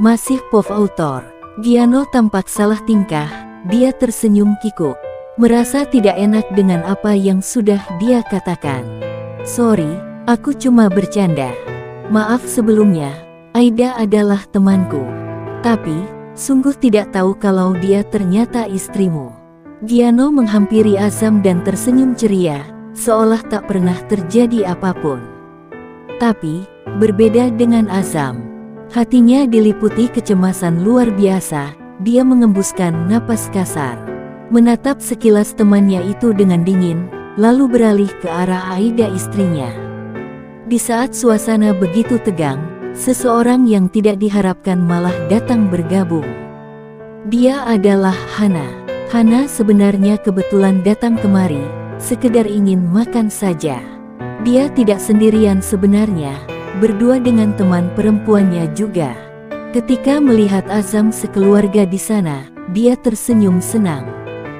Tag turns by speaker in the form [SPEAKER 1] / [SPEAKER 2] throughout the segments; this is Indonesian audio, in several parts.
[SPEAKER 1] Masih POV author. Giano tampak salah tingkah, dia tersenyum kikuk. Merasa tidak enak dengan apa yang sudah dia katakan. Sorry, aku cuma bercanda. Maaf sebelumnya, Aida adalah temanku. Tapi, sungguh tidak tahu kalau dia ternyata istrimu. Giano menghampiri Azam dan tersenyum ceria, seolah tak pernah terjadi apapun. Tapi, berbeda dengan Azam. Hatinya diliputi kecemasan luar biasa, dia mengembuskan napas kasar. Menatap sekilas temannya itu dengan dingin, lalu beralih ke arah Aida istrinya. Di saat suasana begitu tegang, seseorang yang tidak diharapkan malah datang bergabung. Dia adalah Hana. Hana sebenarnya kebetulan datang kemari, sekedar ingin makan saja. Dia tidak sendirian sebenarnya, berdua dengan teman perempuannya juga. Ketika melihat Azam sekeluarga di sana, dia tersenyum senang.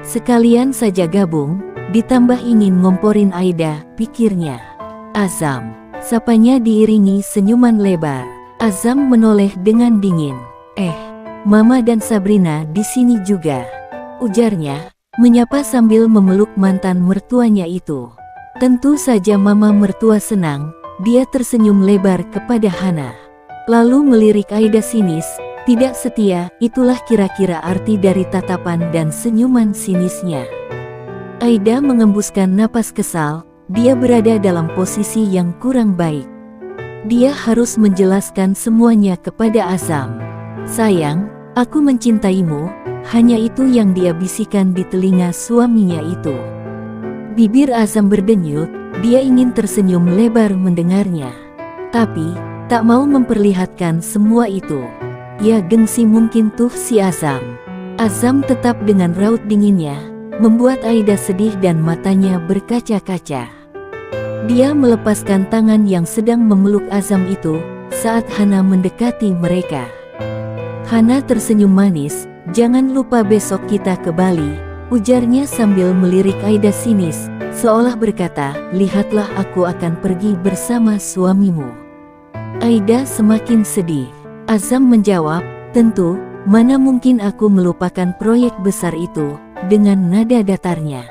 [SPEAKER 1] Sekalian saja gabung, ditambah ingin ngomporin Aida, pikirnya. Azam, sapanya diiringi senyuman lebar. Azam menoleh dengan dingin. Mama dan Sabrina di sini juga, ujarnya, menyapa sambil memeluk mantan mertuanya itu. Tentu saja mama mertua senang. Dia tersenyum lebar kepada Hana. Lalu melirik Aida sinis, tidak setia, itulah kira-kira arti dari tatapan dan senyuman sinisnya. Aida mengembuskan napas kesal, dia berada dalam posisi yang kurang baik. Dia harus menjelaskan semuanya kepada Azam. Sayang, aku mencintaimu, hanya itu yang dia bisikan di telinga suaminya itu. Bibir Azam berdenyut, dia ingin tersenyum lebar mendengarnya. Tapi, tak mau memperlihatkan semua itu. Ya gengsi mungkin tuh si Azam. Azam tetap dengan raut dinginnya, membuat Aida sedih dan matanya berkaca-kaca. Dia melepaskan tangan yang sedang memeluk Azam itu, saat Hana mendekati mereka. Hana tersenyum manis, jangan lupa besok kita ke Bali, ujarnya sambil melirik Aida sinis, seolah berkata, lihatlah aku akan pergi bersama suamimu. Aida semakin sedih. Azam menjawab, tentu, mana mungkin aku melupakan proyek besar itu, dengan nada datarnya.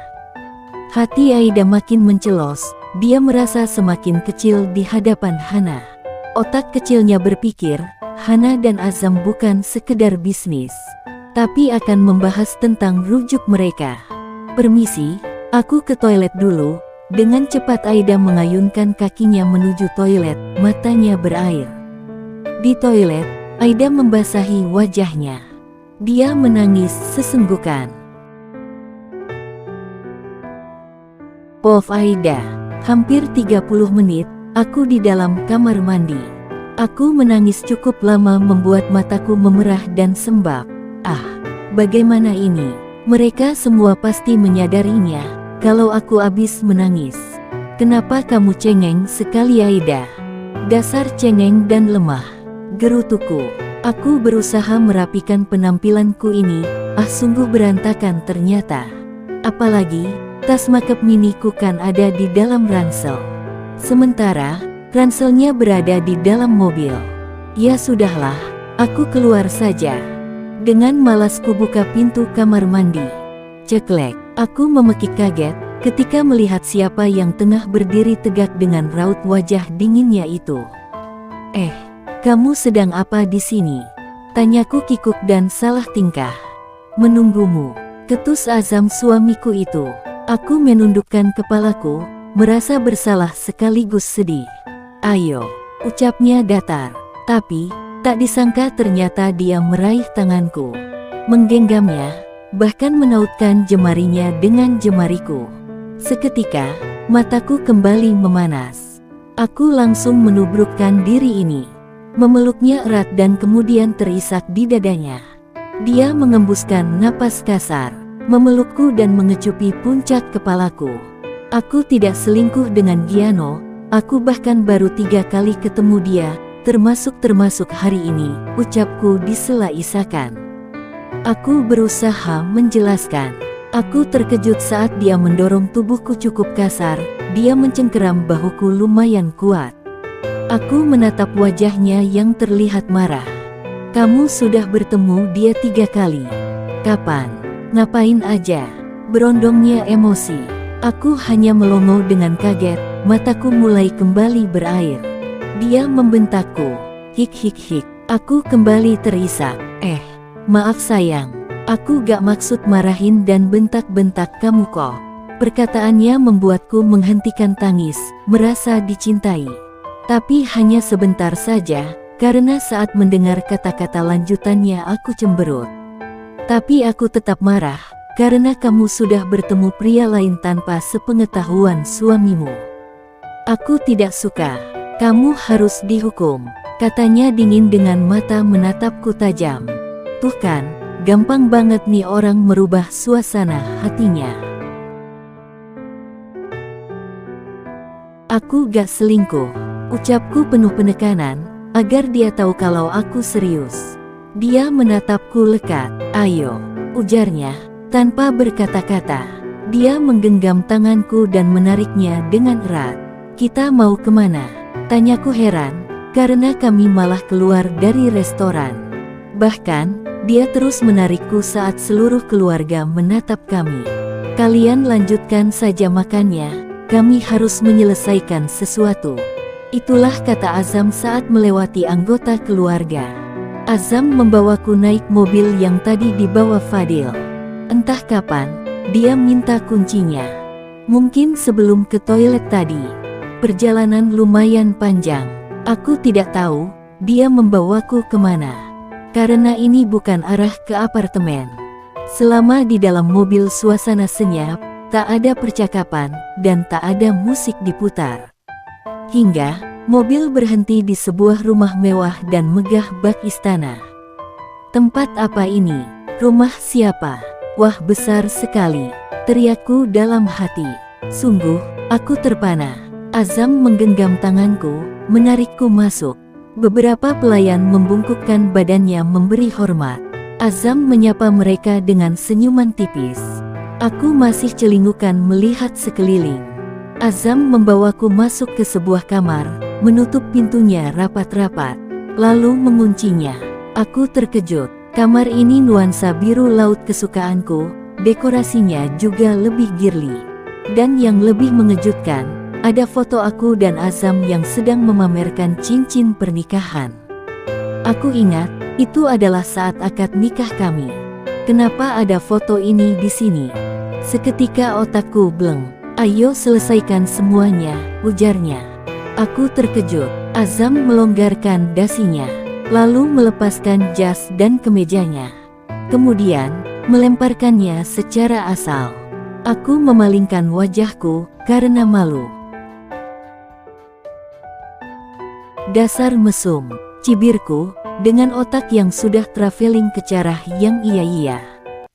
[SPEAKER 1] Hati Aida makin mencelos, dia merasa semakin kecil di hadapan Hana. Otak kecilnya berpikir, Hana dan Azam bukan sekedar bisnis, tapi akan membahas tentang rujuk mereka. Permisi, aku ke toilet dulu. Dengan cepat Aida mengayunkan kakinya menuju toilet, matanya berair. Di toilet, Aida membasahi wajahnya. Dia menangis sesenggukan. POV Aida. Hampir 30 menit, aku di dalam kamar mandi. Aku menangis cukup lama membuat mataku memerah dan sembab. Bagaimana ini? Mereka semua pasti menyadarinya, kalau aku habis menangis. Kenapa kamu cengeng sekali Aida? Dasar cengeng dan lemah, gerutuku. Aku berusaha merapikan penampilanku ini, sungguh berantakan ternyata. Apalagi, tas makeup miniku kan ada di dalam ransel. Sementara, ranselnya berada di dalam mobil. Ya sudahlah, aku keluar saja. Dengan malas kubuka pintu kamar mandi. Ceklek, aku memekik kaget ketika melihat siapa yang tengah berdiri tegak dengan raut wajah dinginnya itu. Kamu sedang apa di sini? Tanyaku kikuk dan salah tingkah. Menunggumu, ketus Azam suamiku itu. Aku menundukkan kepalaku, merasa bersalah sekaligus sedih. Ayo, ucapnya datar. Tapi, tak disangka ternyata dia meraih tanganku, menggenggamnya, bahkan menautkan jemarinya dengan jemariku. Seketika, mataku kembali memanas. Aku langsung menubrukkan diri ini, memeluknya erat dan kemudian terisak di dadanya. Dia mengembuskan napas kasar, memelukku dan mengecupi puncak kepalaku. Aku tidak selingkuh dengan Giano, aku bahkan baru 3 kali ketemu dia, termasuk hari ini, ucapku disela isakan. Aku berusaha menjelaskan. Aku terkejut saat dia mendorong tubuhku cukup kasar, dia mencengkeram bahuku lumayan kuat. Aku menatap wajahnya yang terlihat marah. Kamu sudah bertemu dia 3 kali. Kapan? Ngapain aja? Berondongnya emosi. Aku hanya melongo dengan kaget, mataku mulai kembali berair. Dia membentakku. Hik hik hik. Aku kembali terisak. Maaf sayang. Aku gak maksud marahin dan bentak-bentak kamu kok. Perkataannya membuatku menghentikan tangis, merasa dicintai. Tapi hanya sebentar saja, karena saat mendengar kata-kata lanjutannya aku cemberut. Tapi aku tetap marah, karena kamu sudah bertemu pria lain tanpa sepengetahuan suamimu. Aku tidak suka. Kamu harus dihukum, katanya dingin dengan mata menatapku tajam. Tuh kan, gampang banget nih orang merubah suasana hatinya. Aku gak selingkuh, ucapku penuh penekanan, agar dia tahu kalau aku serius. Dia menatapku lekat. Ayo, ujarnya, tanpa berkata-kata. Dia menggenggam tanganku dan menariknya dengan erat. Kita mau kemana? Tanyaku heran, karena kami malah keluar dari restoran. Bahkan, dia terus menarikku saat seluruh keluarga menatap kami. Kalian lanjutkan saja makannya, kami harus menyelesaikan sesuatu. Itulah kata Azam saat melewati anggota keluarga. Azam membawaku naik mobil yang tadi dibawa Fadil. Entah kapan, dia minta kuncinya. Mungkin sebelum ke toilet tadi. Perjalanan lumayan panjang. Aku tidak tahu, dia membawaku kemana. Karena ini bukan arah ke apartemen. Selama di dalam mobil suasana senyap, tak ada percakapan, dan tak ada musik diputar. Hingga, mobil berhenti di sebuah rumah mewah dan megah bak istana. Tempat apa ini? Rumah siapa? Wah, besar sekali, teriakku dalam hati. Sungguh, aku terpana. Azam menggenggam tanganku, menarikku masuk. Beberapa pelayan membungkukkan badannya memberi hormat. Azam menyapa mereka dengan senyuman tipis. Aku masih celingukan melihat sekeliling. Azam membawaku masuk ke sebuah kamar, menutup pintunya rapat-rapat, lalu menguncinya. Aku terkejut. Kamar ini nuansa biru laut kesukaanku, dekorasinya juga lebih girly. Dan yang lebih mengejutkan, ada foto aku dan Azam yang sedang memamerkan cincin pernikahan. Aku ingat, itu adalah saat akad nikah kami. Kenapa ada foto ini di sini? Seketika otakku bleng. Ayo selesaikan semuanya, ujarnya. Aku terkejut. Azam melonggarkan dasinya, lalu melepaskan jas dan kemejanya. Kemudian, melemparkannya secara asal. Aku memalingkan wajahku, karena malu. Dasar mesum, cibirku, dengan otak yang sudah traveling ke carah yang iya-iya.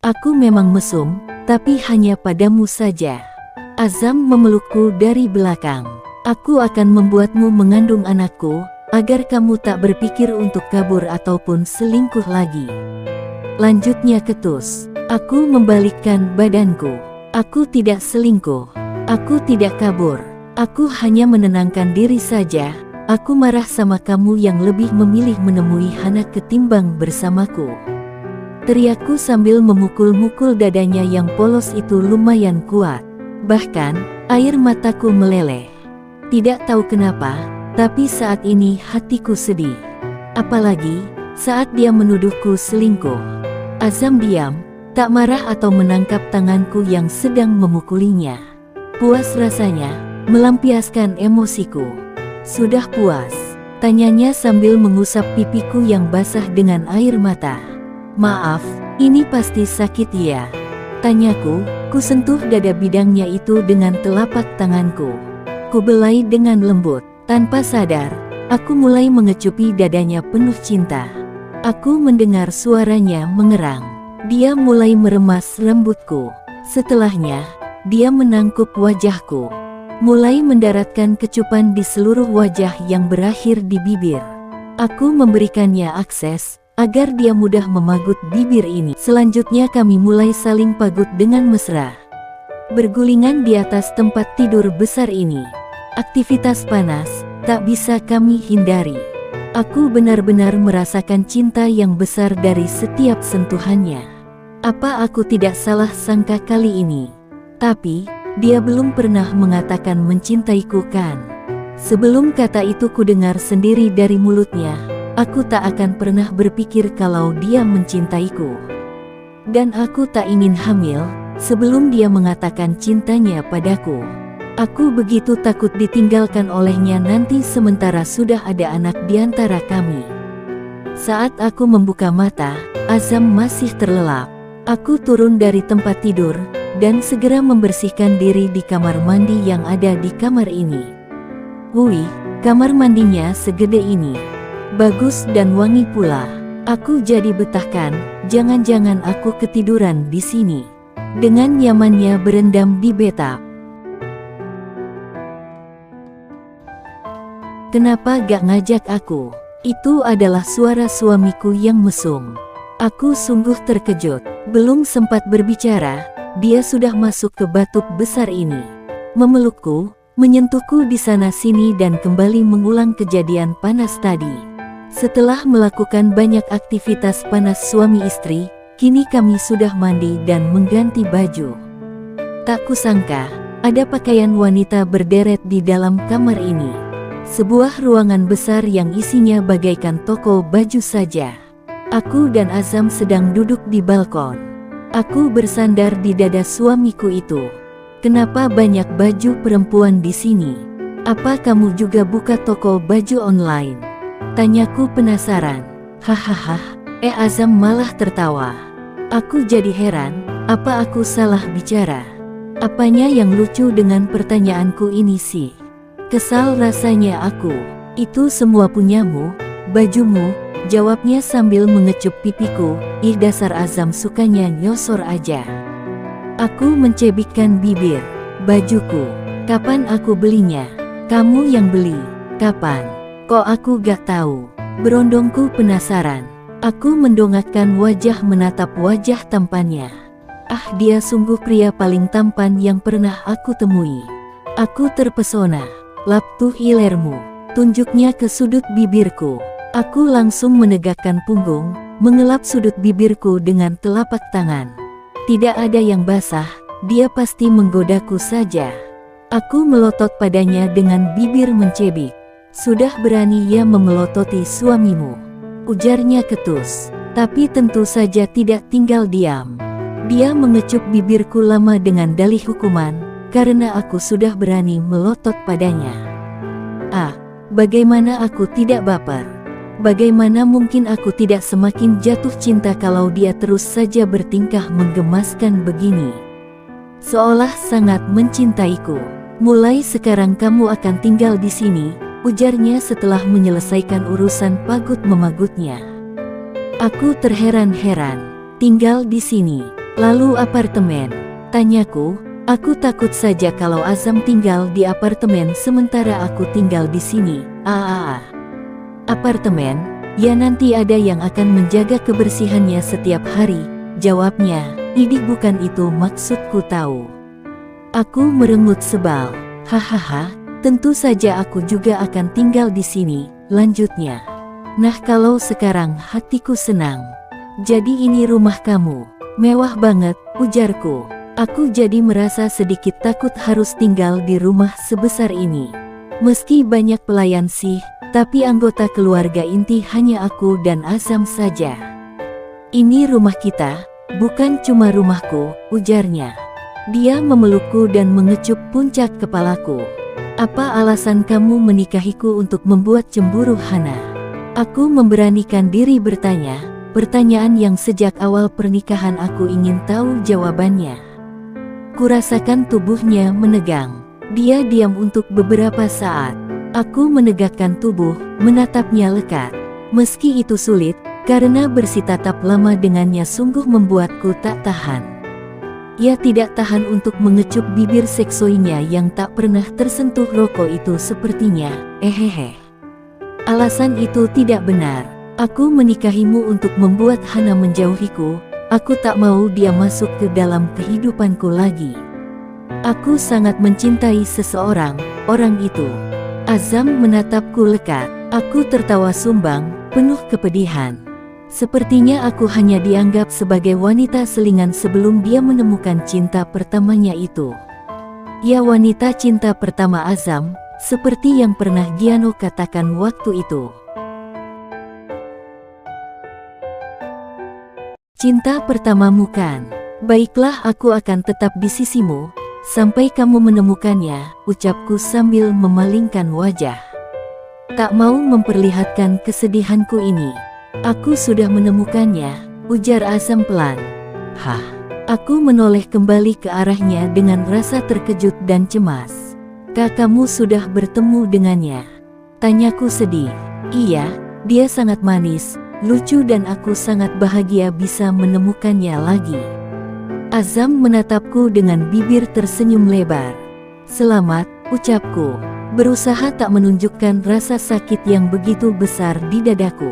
[SPEAKER 1] Aku memang mesum, tapi hanya padamu saja. Azam memelukku dari belakang. Aku akan membuatmu mengandung anakku, agar kamu tak berpikir untuk kabur ataupun selingkuh lagi. Lanjutnya ketus. Aku membalikkan badanku. Aku tidak selingkuh. Aku tidak kabur. Aku hanya menenangkan diri saja. Aku marah sama kamu yang lebih memilih menemui Hana ketimbang bersamaku. Teriakku sambil memukul-mukul dadanya yang polos itu lumayan kuat. Bahkan, air mataku meleleh. Tidak tahu kenapa, tapi saat ini hatiku sedih. Apalagi, saat dia menuduhku selingkuh. Azam diam, tak marah atau menangkap tanganku yang sedang memukulinya. Puas rasanya, melampiaskan emosiku. Sudah puas? Tanyanya sambil mengusap pipiku yang basah dengan air mata. Maaf, ini pasti sakit ya? Tanyaku, kusentuh dada bidangnya itu dengan telapak tanganku. Kubelai dengan lembut. Tanpa sadar, aku mulai mengecupi dadanya penuh cinta. Aku mendengar suaranya mengerang. Dia mulai meremas rambutku. Setelahnya, dia menangkup wajahku. Mulai mendaratkan kecupan di seluruh wajah yang berakhir di bibir. Aku memberikannya akses, agar dia mudah memagut bibir ini. Selanjutnya kami mulai saling pagut dengan mesra. Bergulingan di atas tempat tidur besar ini. Aktivitas panas, tak bisa kami hindari. Aku benar-benar merasakan cinta yang besar dari setiap sentuhannya. Apa aku tidak salah sangka kali ini? Tapi, dia belum pernah mengatakan mencintaiku kan? Sebelum kata itu kudengar sendiri dari mulutnya, aku tak akan pernah berpikir kalau dia mencintaiku. Dan aku tak ingin hamil, sebelum dia mengatakan cintanya padaku. Aku begitu takut ditinggalkan olehnya nanti sementara sudah ada anak di antara kami. Saat aku membuka mata, Azam masih terlelap. Aku turun dari tempat tidur, dan segera membersihkan diri di kamar mandi yang ada di kamar ini. Wih, kamar mandinya segede ini. Bagus dan wangi pula. Aku jadi betahkan, jangan-jangan aku ketiduran di sini. Dengan nyamannya berendam di bathtub. Kenapa gak ngajak aku? Itu adalah suara suamiku yang mesum. Aku sungguh terkejut. Belum sempat berbicara, dia sudah masuk ke bathtub besar ini. Memelukku, menyentuhku di sana-sini dan kembali mengulang kejadian panas tadi. Setelah melakukan banyak aktivitas panas suami istri, kini kami sudah mandi dan mengganti baju. Tak kusangka, ada pakaian wanita berderet di dalam kamar ini. Sebuah ruangan besar yang isinya bagaikan toko baju saja. Aku dan Azam sedang duduk di balkon. Aku bersandar di dada suamiku itu. Kenapa banyak baju perempuan di sini? Apa kamu juga buka toko baju online? Tanyaku penasaran. Hahaha, Azam malah tertawa. Aku jadi heran, apa aku salah bicara? Apanya yang lucu dengan pertanyaanku ini sih? Kesal rasanya aku. Itu semua punyamu, bajumu, jawabnya sambil mengecup pipiku. Ih, dasar Azam sukanya nyosor aja. Aku mencebikkan bibir. Bajuku, kapan aku belinya? Kamu yang beli. Kapan? Kok aku gak tahu? Berondongku penasaran. Aku mendongakkan wajah menatap wajah tampannya. Ah, dia sungguh pria paling tampan yang pernah aku temui. Aku terpesona. Lap tuh ilermu, tunjuknya ke sudut bibirku. Aku langsung menegakkan punggung, mengelap sudut bibirku dengan telapak tangan. Tidak ada yang basah, dia pasti menggodaku saja. Aku melotot padanya dengan bibir mencebik. Sudah berani ia memelototi suamimu? Ujarnya ketus, tapi tentu saja tidak tinggal diam. Dia mengecup bibirku lama dengan dalih hukuman. Karena aku sudah berani melotot padanya. Ah, bagaimana aku tidak baper? Bagaimana mungkin aku tidak semakin jatuh cinta kalau dia terus saja bertingkah menggemaskan begini? Seolah sangat mencintaiku. Mulai sekarang kamu akan tinggal di sini, ujarnya setelah menyelesaikan urusan pagut-memagutnya. Aku terheran-heran. Tinggal di sini, lalu apartemen? Tanyaku. Aku takut saja kalau Azam tinggal di apartemen sementara aku tinggal di sini. Apartemen? Ya nanti ada yang akan menjaga kebersihannya setiap hari, jawabnya. Ini bukan itu maksudku tahu. Aku merengut sebal. Hahaha, tentu saja aku juga akan tinggal di sini, lanjutnya. Nah kalau sekarang hatiku senang. Jadi ini rumah kamu. Mewah banget, ujarku. Aku jadi merasa sedikit takut harus tinggal di rumah sebesar ini. Meski banyak pelayan sih, tapi anggota keluarga inti hanya aku dan Azam saja. Ini rumah kita, bukan cuma rumahku, ujarnya. Dia memelukku dan mengecup puncak kepalaku. Apa alasan kamu menikahiku untuk membuat cemburu Hana? Aku memberanikan diri bertanya, pertanyaan yang sejak awal pernikahan aku ingin tahu jawabannya. Kurasakan tubuhnya menegang. Dia diam untuk beberapa saat. Aku menegakkan tubuh, menatapnya lekat. Meski itu sulit, karena bersitatap lama dengannya sungguh membuatku tak tahan. Ia tidak tahan untuk mengecup bibir seksoinya yang tak pernah tersentuh rokok itu sepertinya. Alasan itu tidak benar. Aku menikahimu untuk membuat Hana menjauhiku. Aku tak mau dia masuk ke dalam kehidupanku lagi. Aku sangat mencintai seseorang, orang itu. Azam menatapku lekat. Aku tertawa sumbang, penuh kepedihan. Sepertinya aku hanya dianggap sebagai wanita selingan sebelum dia menemukan cinta pertamanya itu. Ya, wanita cinta pertama Azam, seperti yang pernah Giano katakan waktu itu. Cinta pertamamu kan? Baiklah, aku akan tetap di sisimu sampai kamu menemukannya, ucapku sambil memalingkan wajah. Tak mau memperlihatkan kesedihanku ini. Aku sudah menemukannya, ujar Azam pelan. Hah? Aku menoleh kembali ke arahnya dengan rasa terkejut dan cemas. Kamu sudah bertemu dengannya? Tanyaku sedih. Iya, dia sangat manis, lucu dan aku sangat bahagia bisa menemukannya lagi. Azam menatapku dengan bibir tersenyum lebar. Selamat, ucapku, berusaha tak menunjukkan rasa sakit yang begitu besar di dadaku.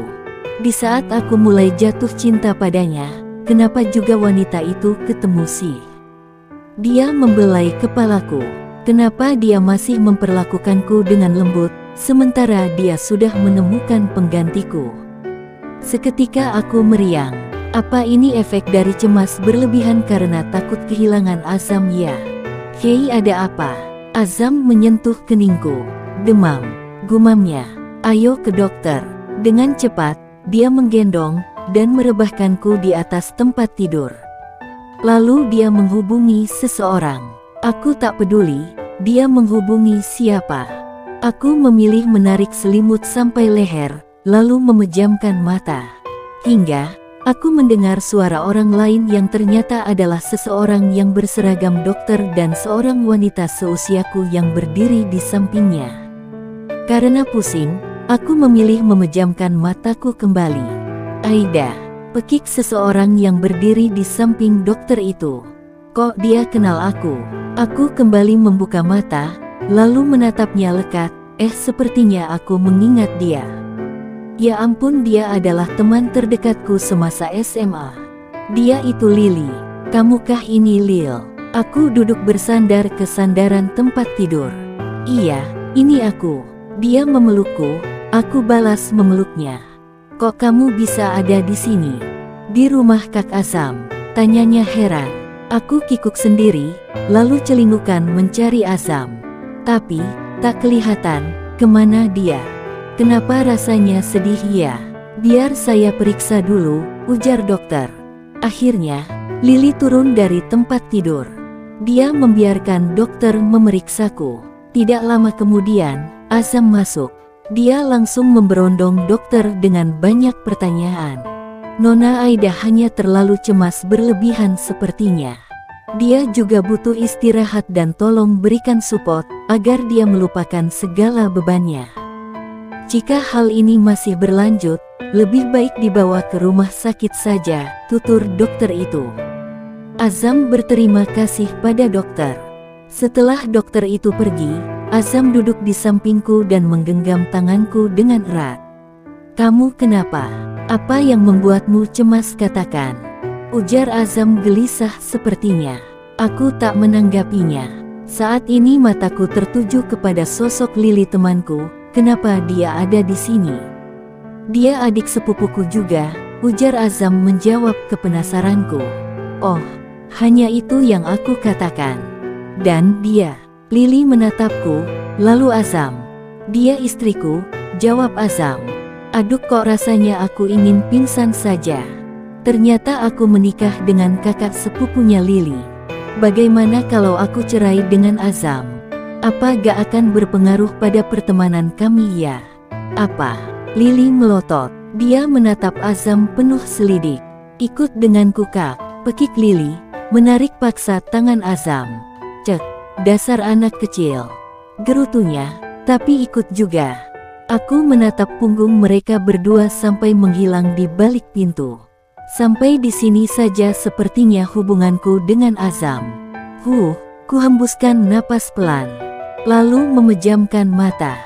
[SPEAKER 1] Di saat aku mulai jatuh cinta padanya, kenapa juga wanita itu ketemu sih? Dia membelai kepalaku. Kenapa dia masih memperlakukanku dengan lembut, sementara dia sudah menemukan penggantiku? Seketika aku meriang. Apa ini efek dari cemas berlebihan karena takut kehilangan Azam ya? Hei, ada apa? Azam menyentuh keningku. Demam, gumamnya. Ayo ke dokter. Dengan cepat, dia menggendong dan merebahkanku di atas tempat tidur. Lalu dia menghubungi seseorang. Aku tak peduli, dia menghubungi siapa. Aku memilih menarik selimut sampai leher, lalu memejamkan mata. Hingga aku mendengar suara orang lain yang ternyata adalah seseorang yang berseragam dokter dan seorang wanita seusiaku yang berdiri di sampingnya. Karena pusing, aku memilih memejamkan mataku kembali. Aida, pekik seseorang yang berdiri di samping dokter itu. Kok dia kenal aku? Aku kembali membuka mata, lalu menatapnya lekat. Sepertinya aku mengingat dia. Ya ampun, dia adalah teman terdekatku semasa SMA. Dia itu Lily. Kamukah ini Lil? Aku duduk bersandar ke sandaran tempat tidur. Iya, ini aku. Dia memelukku, aku balas memeluknya. Kok kamu bisa ada di sini? Di rumah Kak Azam? Tanyanya heran. Aku kikuk sendiri, lalu celingukan mencari Azam. Tapi, tak kelihatan, kemana dia? Kenapa rasanya sedih ya? Biar saya periksa dulu, ujar dokter. Akhirnya, Lily turun dari tempat tidur. Dia membiarkan dokter memeriksaku. Tidak lama kemudian, Azam masuk. Dia langsung memberondong dokter dengan banyak pertanyaan. Nona Aida hanya terlalu cemas berlebihan sepertinya. Dia juga butuh istirahat dan tolong berikan support agar dia melupakan segala bebannya. Jika hal ini masih berlanjut, lebih baik dibawa ke rumah sakit saja, tutur dokter itu. Azam berterima kasih pada dokter. Setelah dokter itu pergi, Azam duduk di sampingku dan menggenggam tanganku dengan erat. Kamu kenapa? Apa yang membuatmu cemas, katakan? Ujar Azam gelisah sepertinya. Aku tak menanggapinya. Saat ini mataku tertuju kepada sosok Lily temanku. Kenapa dia ada di sini? Dia adik sepupuku juga, ujar Azam menjawab kepenasaranku. Oh, hanya itu yang aku katakan. Dan dia, Lily menatapku, lalu Azam. Dia istriku, jawab Azam. Aduh, kok rasanya aku ingin pingsan saja. Ternyata aku menikah dengan kakak sepupunya Lily. Bagaimana kalau aku cerai dengan Azam? Apa gak akan berpengaruh pada pertemanan kami ya? Apa? Lily melotot. Dia menatap Azam penuh selidik. Ikut denganku Kak, pekik Lily, menarik paksa tangan Azam. Cek, dasar anak kecil. Gerutunya, tapi ikut juga. Aku menatap punggung mereka berdua sampai menghilang di balik pintu. Sampai di sini saja sepertinya hubunganku dengan Azam. Ku hembuskan napas pelan, lalu memejamkan mata.